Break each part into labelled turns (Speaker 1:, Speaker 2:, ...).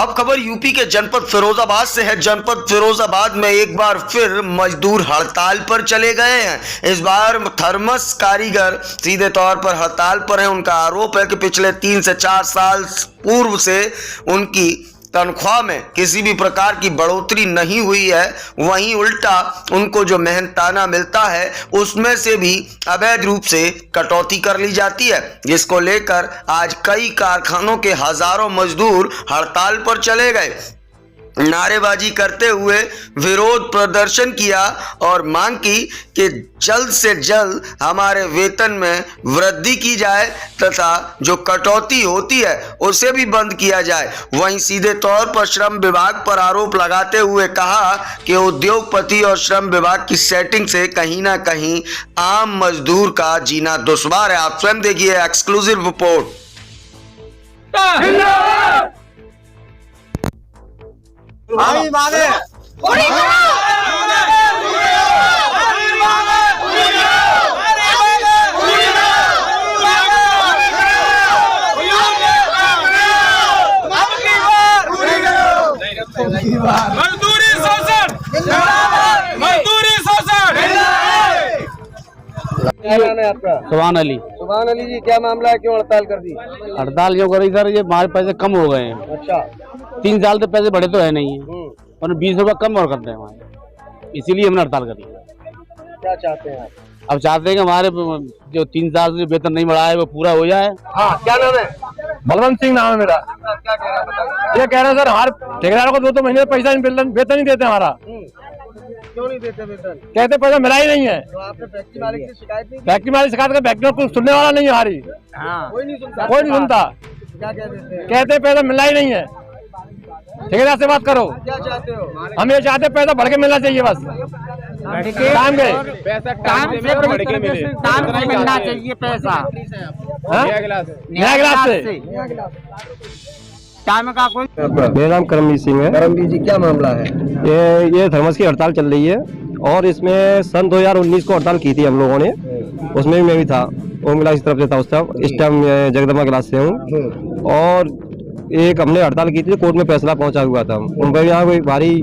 Speaker 1: अब खबर यूपी के जनपद फिरोजाबाद से है। जनपद फिरोजाबाद में एक बार फिर मजदूर हड़ताल पर चले गए हैं। इस बार थर्मस कारीगर सीधे तौर पर हड़ताल पर हैं। उनका आरोप है कि पिछले 3 से 4 साल पूर्व से उनकी तनख्वाह में किसी भी प्रकार की बढ़ोतरी नहीं हुई है। वहीं उल्टा उनको जो मेहनताना मिलता है उसमें से भी अवैध रूप से कटौती कर ली जाती है, जिसको लेकर आज कई कारखानों के हजारों मजदूर हड़ताल पर चले गए। नारेबाजी करते हुए विरोध प्रदर्शन किया और मांग की कि जल्द से जल्द हमारे वेतन में वृद्धि की जाए तथा जो कटौती होती है उसे भी बंद किया जाए। वहीं सीधे तौर पर श्रम विभाग पर आरोप लगाते हुए कहा कि उद्योगपति और श्रम विभाग की सेटिंग से कहीं ना कहीं आम मजदूर का जीना दुश्वार है। आप स्वयं देखिए एक्सक्लूसिव रिपोर्ट।
Speaker 2: आई माने
Speaker 3: मजदूरी शोषण, मजदूरी शोषण।
Speaker 2: क्या नाम है आपका?
Speaker 4: सुभान अली।
Speaker 2: सुभान अली जी, क्या मामला है, क्यों हड़ताल कर दी?
Speaker 4: हड़ताल क्यों करी सर? ये हमारे पैसे कम हो गए हैं।
Speaker 2: अच्छा।
Speaker 4: 3 साल से पैसे बढ़े तो है नहीं है और 20 रुपये कम और करते हैं हमारे, इसीलिए हमने हड़ताल करी।
Speaker 2: क्या चाहते हैं आप?
Speaker 4: अब चाहते हैं कि हमारे जो 3 साल से वेतन नहीं बढ़ा है वो पूरा हो जाए।
Speaker 2: हाँ, क्या नाम है?
Speaker 5: बलवंत सिंह नाम है मेरा।
Speaker 2: क्या कह रहे हैं बताइए।
Speaker 5: ये कह रहे हैं सर, हर ठेकेदारों को 2 महीने पैसा वेतन नहीं देते हमारा।
Speaker 2: क्यों नहीं देते वेतन?
Speaker 5: कहते पैसा मिला ही नहीं है।
Speaker 2: तो आपने फैक्ट्री मालिक से शिकायत नहीं की?
Speaker 5: फैक्ट्री मालिक शिकायत कर, फैक्ट्री में कुछ सुनने वाला नहीं है हमारी।
Speaker 2: कोई नहीं सुनता?
Speaker 5: कोई नहीं सुनता।
Speaker 2: क्या कह देते हैं?
Speaker 5: कहते पैसा मिला ही नहीं है। ठेकेदार से बात करो।
Speaker 2: क्या चाहते हो?
Speaker 5: हम ये चाहते पैसा बढ़ के मिलना चाहिए बस। काम गए
Speaker 4: पैसा टाइम से मिलना चाहिए पैसा।
Speaker 5: नया गिलास से।
Speaker 4: टाइम का कोई।
Speaker 5: मेरा नाम करमजीत सिंह है।
Speaker 2: करमजीत जी, क्या मामला है?
Speaker 5: ये थर्मस की हड़ताल चल रही है और इसमें सन 2019 को हड़ताल की थी हम लोगों ने। उसमें भी मैं भी था, ओम गिलास की तरफ से था उस टाइम। इस टाइम जगदम्बा गिलास से हूँ। और एक हमने हड़ताल की थी, कोर्ट में फैसला पहुंचा हुआ था। उन पर यहाँ कोई भारी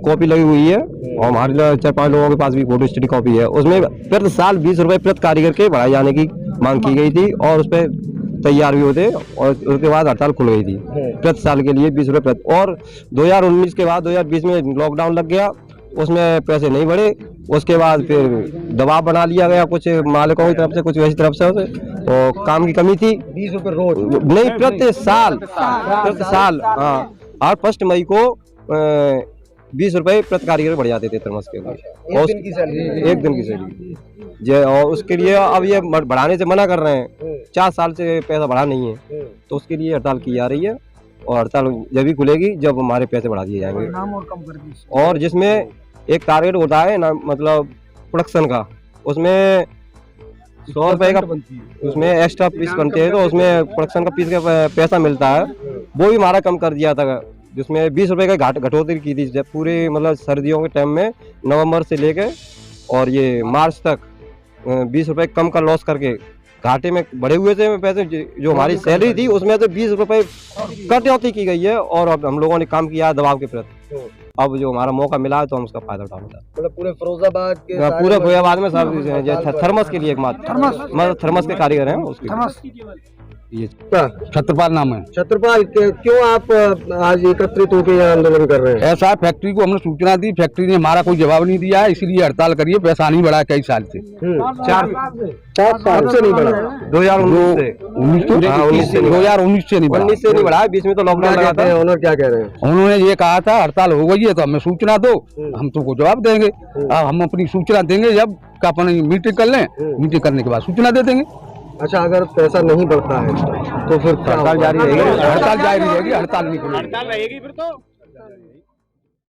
Speaker 5: कॉपी लगी हुई है और हमारे 4-5 लोगों के पास भी फोटो स्टडी कॉपी है। उसमें प्रति साल 20 रुपये प्रति कारीगर के बढ़ाए जाने की मांग की गई थी और उस पर तैयार भी होते और उसके बाद हड़ताल खुल गई थी प्रति साल के लिए 20 रुपये प्रति। और 2019 के बाद 2020 में लॉकडाउन लग गया, उसमें पैसे नहीं बढ़े। उसके बाद फिर दबाव बना लिया गया कुछ मालिकों की तरफ से, कुछ वैसी तरफ से। तो काम की कमी थी।
Speaker 2: 20 रुपए रोज
Speaker 5: नहीं, प्रति साल। हाँ, और 1 मई को 20 रुपये प्रति कारीगर बढ़ जाते थे थर्मस के लिए।
Speaker 2: एक दिन की सैलरी?
Speaker 5: एक दिन की सैलरी। और उसके लिए अब ये बढ़ाने से मना कर रहे हैं। 4 साल से पैसा बढ़ा नहीं है, तो उसके लिए हड़ताल की जा रही है। और हड़ताल जब भी खुलेगी जब हमारे पैसे बढ़ा दिए जाएंगे।
Speaker 2: नाम और कम कर दी।
Speaker 5: और जिसमें एक टारगेट होता है ना, मतलब प्रोडक्शन का, उसमें 100 रुपये का उसमें एक्स्ट्रा पीस बनते हैं, तो उसमें प्रोडक्शन का पीस का पैसा मिलता है, वो भी हमारा कम कर दिया था। जिसमें 20 रुपये का घटोतरी की थी जब पूरे मतलब सर्दियों के टाइम में, नवंबर से लेके और ये मार्च तक 20 रुपये कम का लॉस करके घाटे में बढ़े हुए थे पैसे। जो हमारी सैलरी थी उसमें तो 20 रुपये कटौती की गई है और अब हम लोगों ने काम किया है दबाव के प्रति। अब जो हमारा मौका मिला है तो हम उसका फायदा उठाना चाहते हैं।
Speaker 2: मतलब पूरे फिरोजाबाद के
Speaker 5: पूरे फिरोजाबाद में सब थर्मस के लिए एकमात्र थर्मस के कारीगर हैं उसके। ये
Speaker 4: छत्रपाल नाम है।
Speaker 2: छत्रपाल, क्यों आप आज एकत्रित होकर यहाँ आंदोलन कर रहे हैं?
Speaker 4: ऐसा है, फैक्ट्री को हमने सूचना दी, फैक्ट्री ने हमारा कोई जवाब नहीं दिया है, इसीलिए हड़ताल करिए। पैसा नहीं बढ़ा कई साल से।
Speaker 2: 4 साल से नहीं बढ़ा?
Speaker 5: 2019 से
Speaker 4: 2019 से नहीं बढ़ा।
Speaker 5: 19 से नहीं बढ़ा, बीच में तो लॉकडाउन लगा था।
Speaker 2: ऑनर क्या कह रहे हैं?
Speaker 4: उन्होंने ये कहा था हड़ताल हो गई है तो हमें सूचना दो, हम तुमको जवाब देंगे। अब हम अपनी सूचना देंगे जब का अपनी मीटिंग कर लें, मीटिंग करने के बाद सूचना दे देंगे।
Speaker 2: अच्छा, अगर पैसा नहीं बढ़ता है तो फिर
Speaker 5: हड़ताल जारी रहेगी।
Speaker 4: हड़ताल जारी रहेगी, हड़ताल नहीं खुलेगी।
Speaker 3: हड़ताल रहेगी फिर तो।